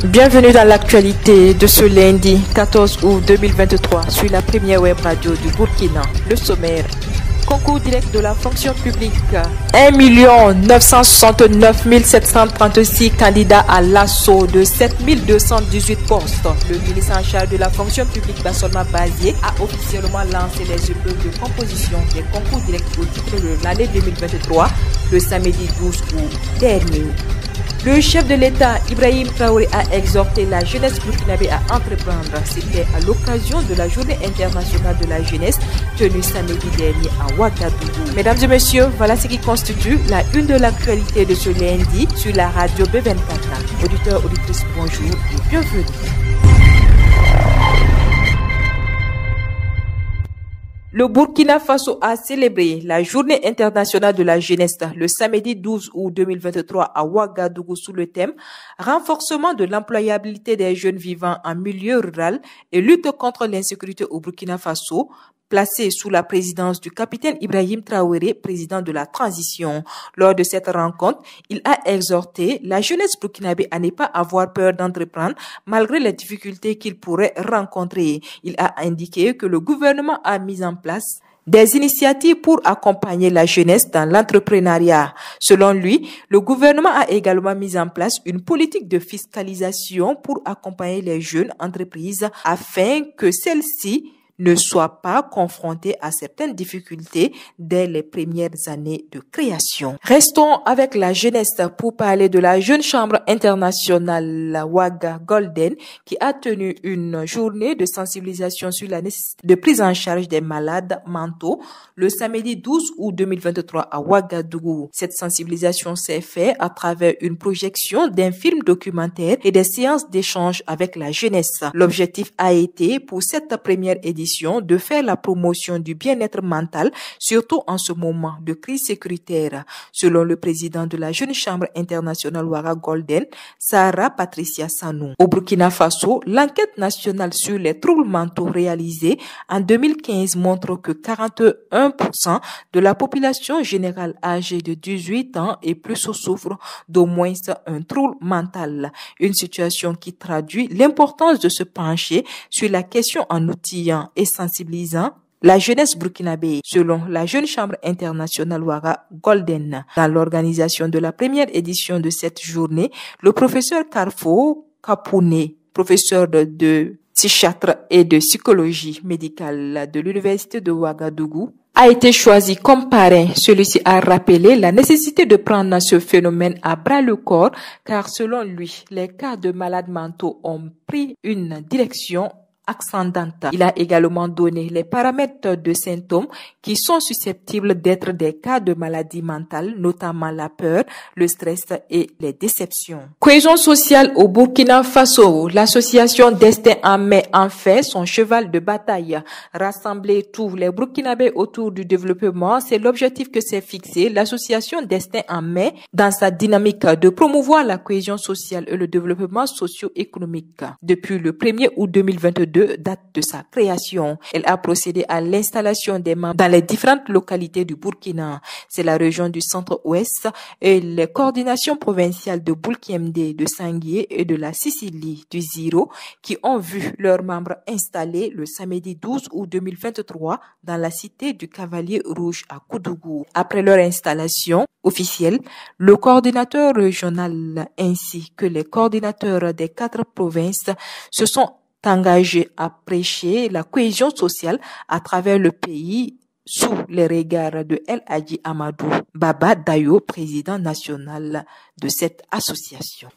Bienvenue dans l'actualité de ce lundi 14 août 2023 sur la première web radio du Burkina. Le sommaire. Concours direct de la fonction publique. 1 969 736 candidats à l'assaut de 7 218 postes. Le ministre en charge de la fonction publique, Bassolma Bazié, a officiellement lancé les épreuves de composition des concours directs au titre de l'année 2023 le samedi 12 août dernier. Le chef de l'État, Ibrahim Traoré, a exhorté la jeunesse burkinabé à entreprendre. C'était à l'occasion de la Journée internationale de la jeunesse tenue samedi dernier à Ouagadougou. Mesdames et messieurs, voilà ce qui constitue la une de l'actualité de ce lundi sur la radio B24. Auditeurs, auditrices, bonjour et bienvenue. Le Burkina Faso a célébré la Journée internationale de la jeunesse le samedi 12 août 2023 à Ouagadougou sous le thème « Renforcement de l'employabilité des jeunes vivant en milieu rural et lutte contre l'insécurité au Burkina Faso ». Placé sous la présidence du capitaine Ibrahim Traoré, président de la transition. Lors de cette rencontre, il a exhorté la jeunesse burkinabé à ne pas avoir peur d'entreprendre malgré les difficultés qu'il pourrait rencontrer. Il a indiqué que le gouvernement a mis en place des initiatives pour accompagner la jeunesse dans l'entrepreneuriat. Selon lui, le gouvernement a également mis en place une politique de fiscalisation pour accompagner les jeunes entreprises afin que celles-ci ne soient pas confrontés à certaines difficultés dès les premières années de création. Restons avec la jeunesse pour parler de la Jeune Chambre internationale Ouaga Golden qui a tenu une journée de sensibilisation sur la nécessité de prise en charge des malades mentaux le samedi 12 août 2023 à Ouagadougou. Cette sensibilisation s'est faite à travers une projection d'un film documentaire et des séances d'échange avec la jeunesse. L'objectif a été pour cette première édition de faire la promotion du bien-être mental, surtout en ce moment de crise sécuritaire. Selon le président de la Jeune Chambre internationale Ouaga Golden, Sarah Patricia Sanou. Au Burkina Faso, l'enquête nationale sur les troubles mentaux réalisée en 2015 montre que 41% de la population générale âgée de 18 ans et plus souffre d'au moins un trouble mental. Une situation qui traduit l'importance de se pencher sur la question en outillant et sensibilisant la jeunesse burkinabé, selon la Jeune Chambre internationale Ouaga Golden. Dans l'organisation de la première édition de cette journée, le professeur Carfo Kapouné, professeur de psychiatre et de psychologie médicale de l'université de Ouagadougou, a été choisi comme parrain. Celui-ci a rappelé la nécessité de prendre ce phénomène à bras le corps, car selon lui, les cas de malades mentaux ont pris une direction ascendante. Il a également donné les paramètres de symptômes qui sont susceptibles d'être des cas de maladie mentale, notamment la peur, le stress et les déceptions. Cohésion sociale au Burkina Faso. L'association Destin en Mai en fait son cheval de bataille. Rassembler tous les Burkinabés autour du développement, c'est l'objectif que s'est fixé l'association Destin en Mai dans sa dynamique de promouvoir la cohésion sociale et le développement socio-économique. Depuis le 1er août 2022, date de sa création. Elle a procédé à l'installation des membres dans les différentes localités du Burkina. C'est la région du centre-ouest et les coordinations provinciales de Boulkiemde, de Sanguié et de la Sicile, du Ziro, qui ont vu leurs membres installés le samedi 12 août 2023 dans la cité du Cavalier Rouge à Koudougou. Après leur installation officielle, le coordinateur régional ainsi que les coordinateurs des 4 provinces se sont engagé à prêcher la cohésion sociale à travers le pays sous les regards de El Hadji Amadou Baba Dayo, président national de cette association.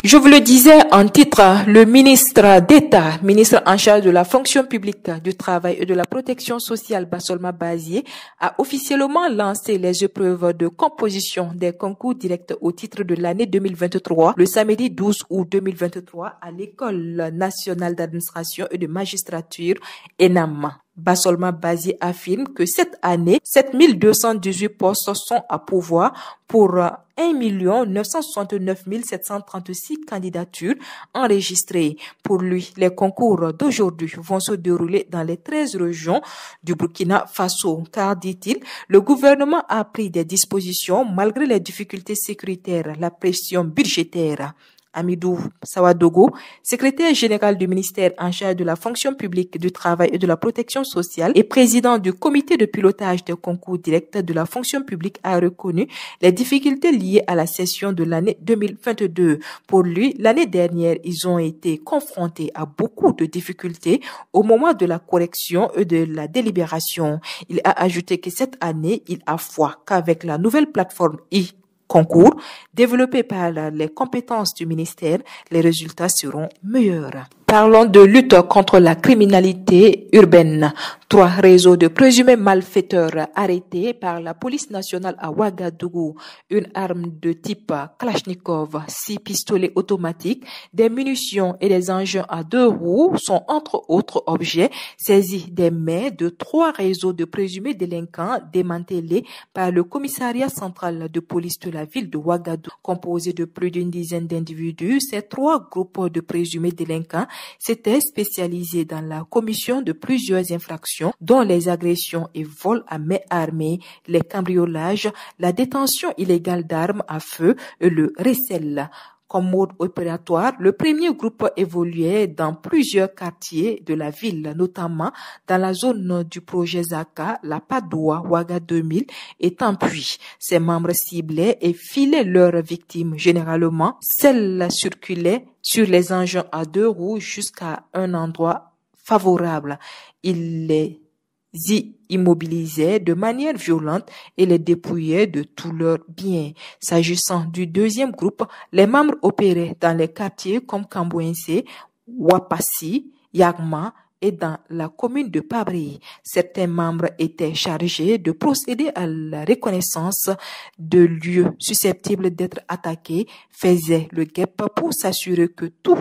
Je vous le disais en titre, le ministre d'État, ministre en charge de la fonction publique, du travail et de la protection sociale, Bassolma Bazié, a officiellement lancé les épreuves de composition des concours directs au titre de l'année 2023, le samedi 12 août 2023, à l'École nationale d'administration et de magistrature, ENAM. Bassolma Bazié affirme que cette année, 7218 postes sont à pourvoir pour 1 969 736 candidatures enregistrées. Pour lui, les concours d'aujourd'hui vont se dérouler dans les 13 régions du Burkina Faso, car, dit-il, le gouvernement a pris des dispositions malgré les difficultés sécuritaires, la pression budgétaire. Amidou Sawadogo, secrétaire général du ministère en charge de la fonction publique, du travail et de la protection sociale et président du comité de pilotage des concours directs de la fonction publique, a reconnu les difficultés liées à la session de l'année 2022. Pour lui, l'année dernière, ils ont été confrontés à beaucoup de difficultés au moment de la correction et de la délibération. Il a ajouté que cette année, il a foi qu'avec la nouvelle plateforme e-concours développée par les compétences du ministère, les résultats seront meilleurs. Parlons de lutte contre la criminalité urbaine. 3 réseaux de présumés malfaiteurs arrêtés par la police nationale à Ouagadougou. Une arme de type Kalachnikov, 6 pistolets automatiques, des munitions et des engins à 2 roues sont entre autres objets saisis des mains de 3 réseaux de présumés délinquants démantelés par le commissariat central de police de la ville de Ouagadougou. Composé de plus d'une dizaine d'individus, ces 3 groupes de présumés délinquants s'étaient spécialisés dans la commission de plusieurs infractions, dont les agressions et vols à main armée, les cambriolages, la détention illégale d'armes à feu et le recel. Comme mode opératoire, le premier groupe évoluait dans plusieurs quartiers de la ville, notamment dans la zone du projet Zaka, la Padoua, Ouaga 2000 et Tampuy. Ses membres ciblaient et filaient leurs victimes. Généralement, celles circulaient sur les engins à 2 roues jusqu'à un endroit favorable. Ils les immobilisait de manière violente et les dépouillait de tous leurs biens. S'agissant du deuxième groupe, les membres opéraient dans les quartiers comme Kambouense, Wapassi, Yagma et dans la commune de Pabri. Certains membres étaient chargés de procéder à la reconnaissance de lieux susceptibles d'être attaqués, faisaient le guet pour s'assurer que toutes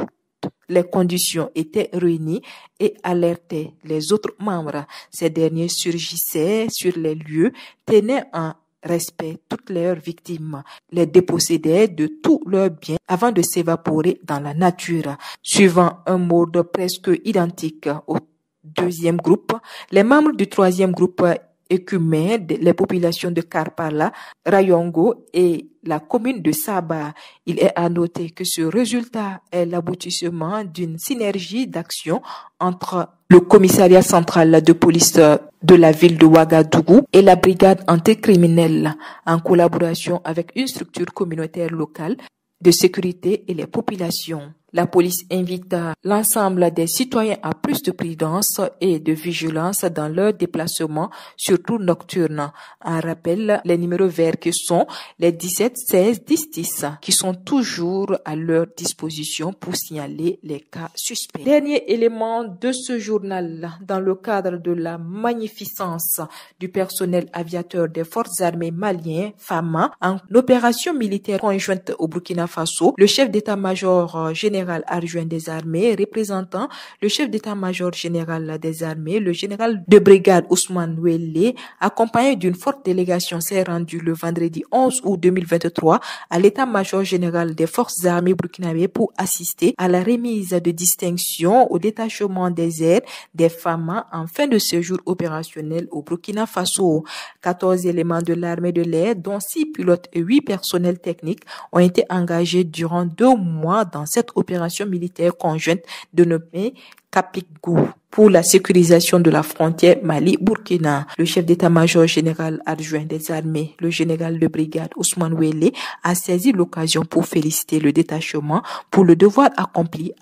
les conditions étaient réunies et alertaient les autres membres. Ces derniers surgissaient sur les lieux, tenaient en respect toutes leurs victimes, les dépossédaient de tous leurs biens avant de s'évaporer dans la nature. Suivant un mode presque identique au deuxième groupe, les membres du troisième groupe écumaient les populations de Karpala, Rayongo et la commune de Saba. Il est à noter que ce résultat est l'aboutissement d'une synergie d'action entre le commissariat central de police de la ville de Ouagadougou et la brigade anticriminelle en collaboration avec une structure communautaire locale de sécurité et les populations. La police invite l'ensemble des citoyens à plus de prudence et de vigilance dans leurs déplacements, surtout nocturnes. En rappel, les numéros verts qui sont les 17 16 10 10 qui sont toujours à leur disposition pour signaler les cas suspects. Dernier élément de ce journal, dans le cadre de la magnificence du personnel aviateur des forces armées maliennes, FAMA, en opération militaire conjointe au Burkina Faso, le chef d'état-major général adjoint des armées, représentant le chef d'état-major général des armées, le général de brigade Ousmane Ouelé, accompagné d'une forte délégation, s'est rendu le vendredi 11 août 2023 à l'état-major général des forces armées burkinabées pour assister à la remise de distinction au détachement des airs des FAMA en fin de séjour opérationnel au Burkina Faso. 14 éléments de l'armée de l'air, dont 6 pilotes et 8 personnels techniques, ont été engagés durant 2 mois dans cette opération militaire conjointe dénommée Capigou pour la sécurisation de la frontière Mali-Burkina. Le chef d'état-major général adjoint des armées, le général de brigade Ousmane Ouelé, a saisi l'occasion pour féliciter le détachement pour le devoir accompli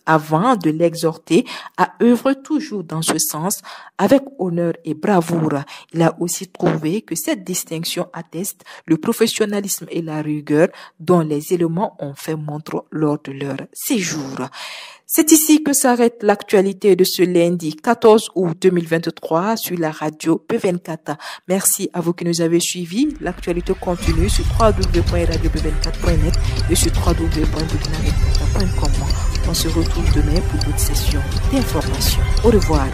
avant de l'exhorter à œuvrer toujours dans ce sens avec honneur et bravoure. Il a aussi trouvé que cette distinction atteste le professionnalisme et la rigueur dont les éléments ont fait montre lors de leur séjour. C'est ici que s'arrête l'actualité de ce lundi 14 août 2023 sur la radio P24. Merci à vous qui nous avez suivis. L'actualité continue sur www.radio24.net et sur www.burkina24.com. On se retrouve demain pour d'autres sessions d'information. Au revoir.